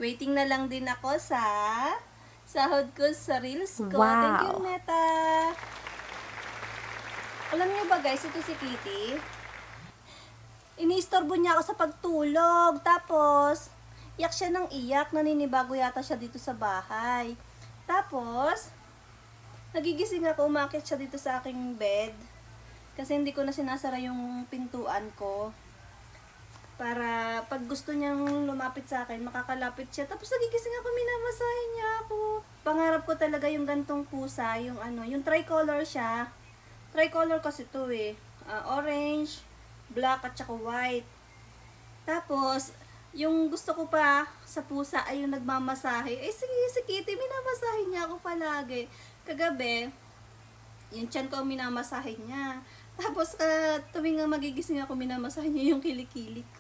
Waiting na lang din ako sa sahod ko sa Reels ko. Wow. Thank you, Neta. Alam niyo ba guys, ito si Kitty. Iniistorbo niya ako sa pagtulog. Tapos, iyak siya ng iyak. Naninibago yata siya dito sa bahay. Tapos, nagigising ako, umakit siya dito sa aking bed. Kasi hindi ko na sinasara yung pintuan ko. Para pag gusto niyang lumapit sa akin, makakalapit siya. Tapos nagigising ako, minamasahe niya ako. Pangarap ko talaga yung gantong pusa, yung tricolor siya. Tricolor kasi to eh. Orange, black at saka white. Tapos, yung gusto ko pa sa pusa ay yung nagmamasahe. Eh sige, si Kitty, minamasahe niya ako palagi. Kagabi, yung tiyan ko ang minamasahe niya. Tapos, tuwing nga magigising ako, minamasahe niya yung kilikili ko.